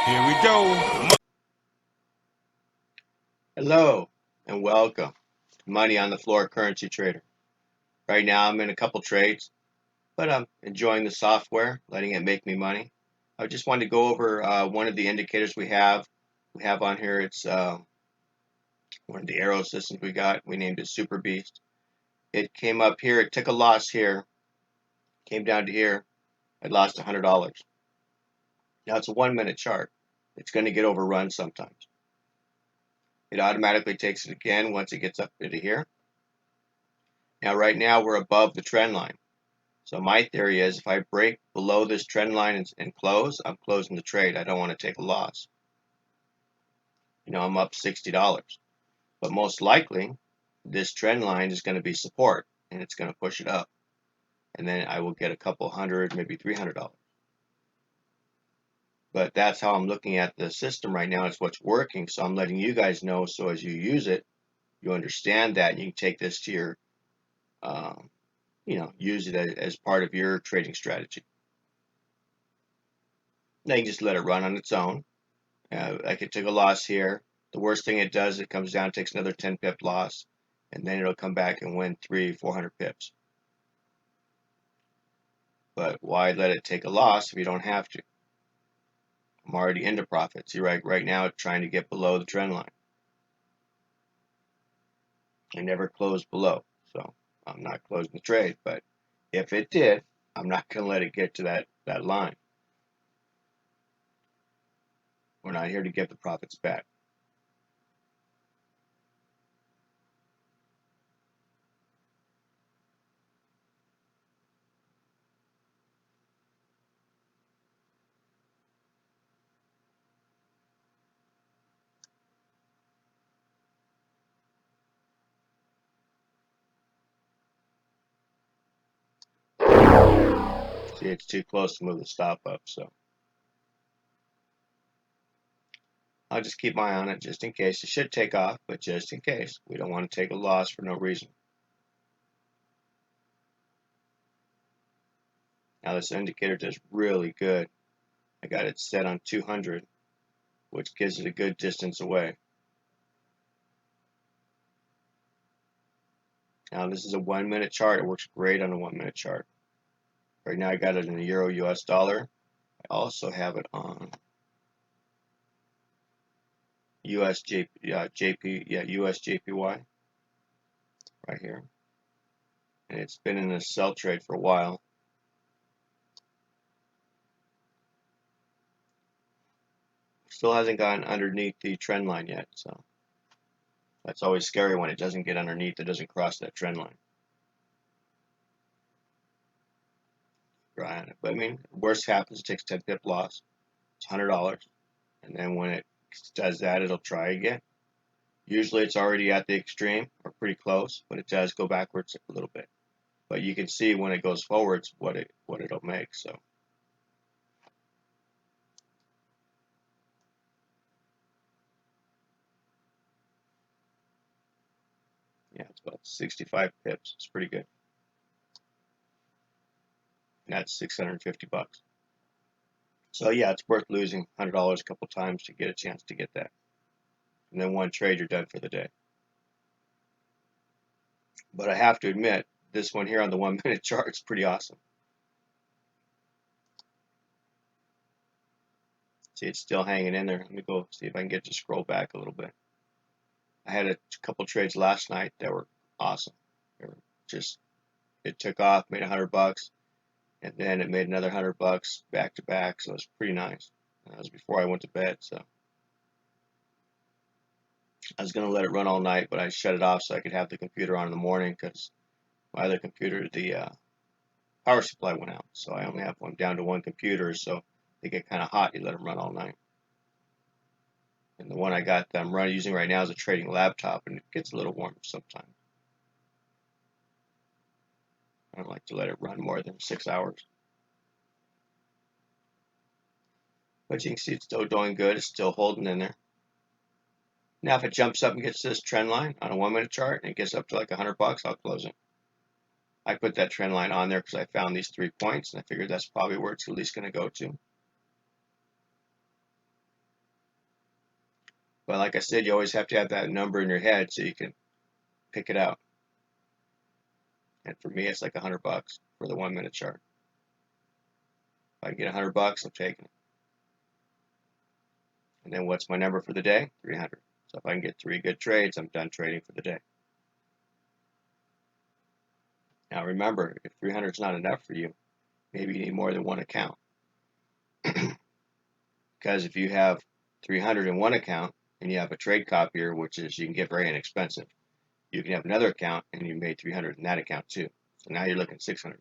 Here we go. Hello and welcome to Money on the Floor Currency Trader. Right now I'm in a couple trades, but I'm enjoying the software, letting it make me money. I just wanted to go over one of the indicators we have. On here. It's one of the arrow systems we got. We named it Super Beast. It came up here. It took a loss here. Came down to here. I lost $100. Now it's a 1 minute chart. It's going to get overrun sometimes. It automatically takes it again once it gets up into here. Now right now we're above the trend line. So my theory is if I break below this trend line and close, I'm closing the trade. I don't want to take a loss. I'm up $60. But most likely, this trend line is going to be support, and it's going to push it up. And then I will get a couple hundred, maybe $300. But that's how I'm looking at the system right now. It's what's working. So I'm letting you guys know so as you use it, you understand that. You can take this to your, use it as part of your trading strategy. Now you can just let it run on its own. I could take a loss here. The worst thing it does, it comes down, takes another 10 pip loss, and then it'll come back and win 300-400 pips. But why let it take a loss if you don't have to? I'm already into profit. See, right now it's trying to get below the trend line. I never closed below, so I'm not closing the trade. But if it did, I'm not going to let it get to that line. We're not here to get the profits back. See, it's too close to move the stop up, so I'll just keep my eye on it just in case. It should take off, but just in case. We don't want to take a loss for no reason. Now this indicator does really good. I got it set on 200, which gives it a good distance away. Now this is a 1 minute chart. It works great on a 1 minute chart. Right now I got it in the Euro US dollar. I also have it on US US JPY right here. And it's been in a sell trade for a while. Still hasn't gotten underneath the trend line yet, so that's always scary when it doesn't get underneath, it doesn't cross that trend line. Right. But I mean, worst happens, it takes 10 pip loss. It's $100. And then when it does that, it'll try again. Usually it's already at the extreme or pretty close, but it does go backwards a little bit. But you can see when it goes forwards what it'll make. So yeah, it's about 65 pips. It's pretty good. And that's 650 bucks. So yeah, it's worth losing $100 a couple times to get a chance to get that. And then one trade, you're done for the day. But I have to admit, this one here on the 1 minute chart is pretty awesome. See, it's still hanging in there. Let me go see if I can get to scroll back a little bit. I had a couple trades last night that were awesome. They were just, it took off, made $100, and then it made another $100 back to back. So it was pretty nice. That was before I went to bed. So I was gonna let it run all night, but I shut it off so I could have the computer on in the morning because my other computer, the power supply went out. So I only have one down to one computer. So they get kind of hot. You let them run all night. And the one I got that I'm using right now is a trading laptop, and it gets a little warm sometimes. I don't like to let it run more than 6 hours. But you can see it's still doing good. It's still holding in there. Now if it jumps up and gets to this trend line on a 1 minute chart and it gets up to like $100, I'll close it. I put that trend line on there because I found these 3 points and I figured that's probably where it's at least going to go to. But like I said, you always have to have that number in your head so you can pick it out. And for me, it's like $100 for the 1 minute chart. If I can get $100, I'm taking it. And then what's my number for the day? 300. So if I can get 3 good trades, I'm done trading for the day. Now remember, if 300 is not enough for you, maybe you need more than one account. Because if you have 300 in one account and you have a trade copier, which is you can get very inexpensive, you can have another account and you made 300 in that account too. So now you're looking at $600.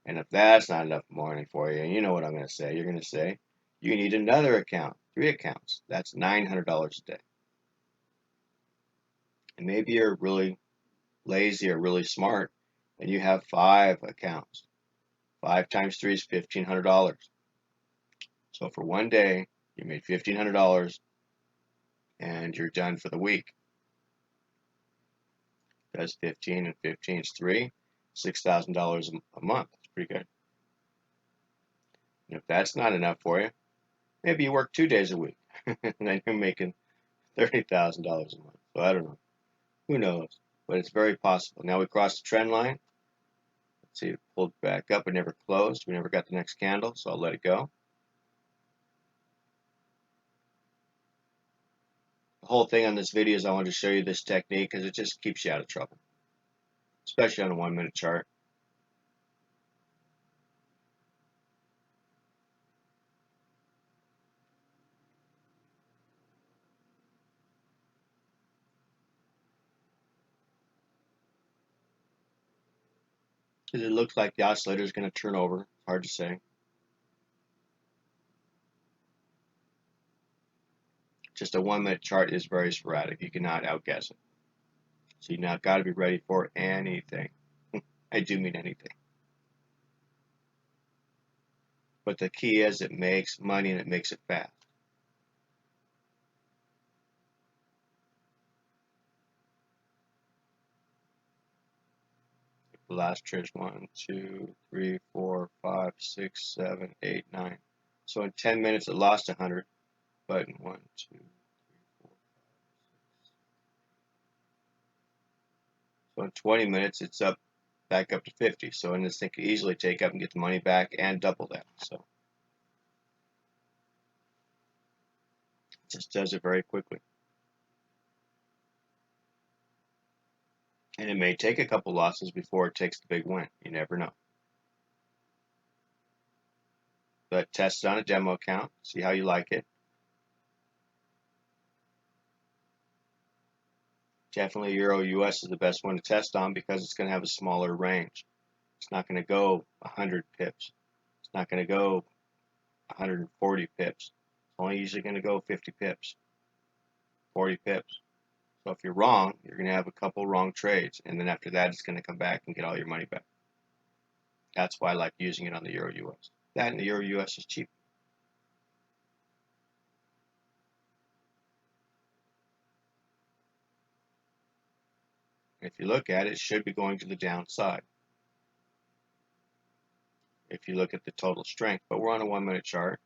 And if that's not enough money for you, and you know what I'm going to say, you're going to say you need another account, 3 accounts. That's $900 a day. And maybe you're really lazy or really smart and you have 5 accounts. 5 times 3 is $1,500. So for one day, you made $1,500 and you're done for the week. That's 15 and 15 is 3, $6,000 a month. That's pretty good. And if that's not enough for you, maybe you work 2 days a week and then you're making $30,000 a month. So I don't know. Who knows? But it's very possible. Now we crossed the trend line. Let's see, it pulled back up. It never closed. We never got the next candle, so I'll let it go. The whole thing on this video is I wanted to show you this technique because it just keeps you out of trouble, especially on a 1 minute chart. Because it looks like the oscillator is going to turn over. Hard to say. Just a 1 minute chart is very sporadic. You cannot outguess it. So you now got to be ready for anything. I do mean anything. But the key is it makes money and it makes it fast. The last trade is 1, 2, 3, 4, 5, 6, 7, 8, 9. So in 10 minutes it lost 100. But in 1, 2, 3, 4, 5, 6. So in 20 minutes it's up back up to 50. So in this thing could easily take up and get the money back and double that. So it just does it very quickly. And it may take a couple losses before it takes the big win. You never know. But test it on a demo account. See how you like it. Definitely Euro US is the best one to test on because it's going to have a smaller range. It's not going to go 100 pips. It's not going to go 140 pips. It's only usually going to go 50 pips, 40 pips. So if you're wrong, you're going to have a couple wrong trades. And then after that, it's going to come back and get all your money back. That's why I like using it on the Euro US. That and the Euro US is cheap. If you look at it, it should be going to the downside if you look at the total strength. But we're on a 1 minute chart,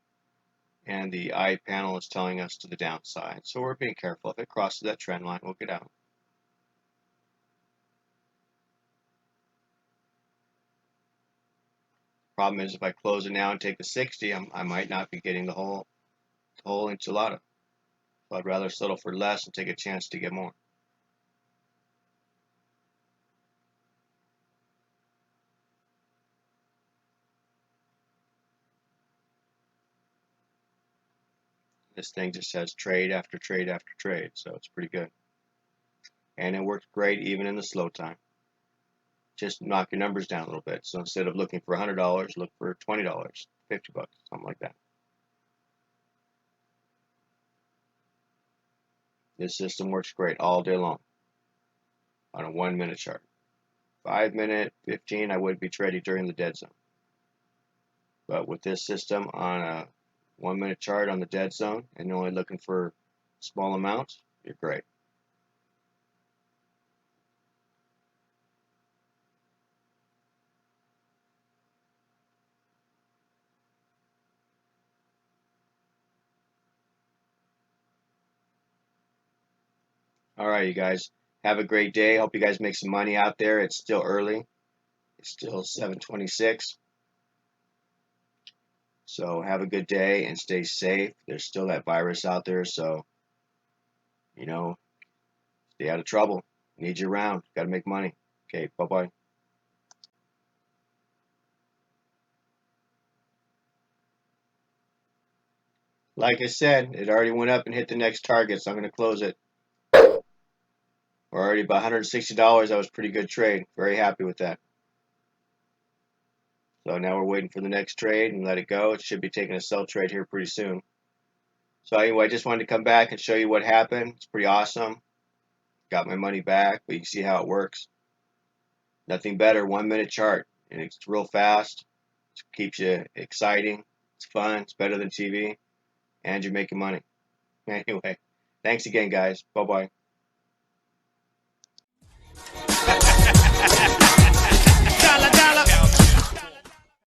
and the I panel is telling us to the downside. So we're being careful. If it crosses that trend line, we'll get out. Problem is, if I close it now and take the 60, I might not be getting the whole enchilada. So I'd rather settle for less and take a chance to get more. This thing just says trade after trade after trade, so it's pretty good. And it works great even in the slow time. Just knock your numbers down a little bit. So instead of looking for $100, look for $20, $50, something like that. This system works great all day long on a 1 minute chart. 5 minute, 15, I would be trading during the dead zone. But with this system on a 1 minute chart on the dead zone and only looking for small amounts, you're great. All right, you guys. Have a great day. Hope you guys make some money out there. It's still early. It's still 7:26. So have a good day and stay safe. There's still that virus out there, so you know, stay out of trouble. Need you around. Got to make money. Okay, bye-bye. Like I said, it already went up and hit the next target, so I'm going to close it. We're already about $160. That was a pretty good trade. Very happy with that. So now we're waiting for the next trade and let it go. It should be taking a sell trade here pretty soon. So anyway, I just wanted to come back and show you what happened. It's pretty awesome. Got my money back, but you can see how it works. Nothing better, 1 minute chart. And it's real fast. It keeps you exciting. It's fun. It's better than TV. And you're making money. Anyway, thanks again, guys. Bye-bye.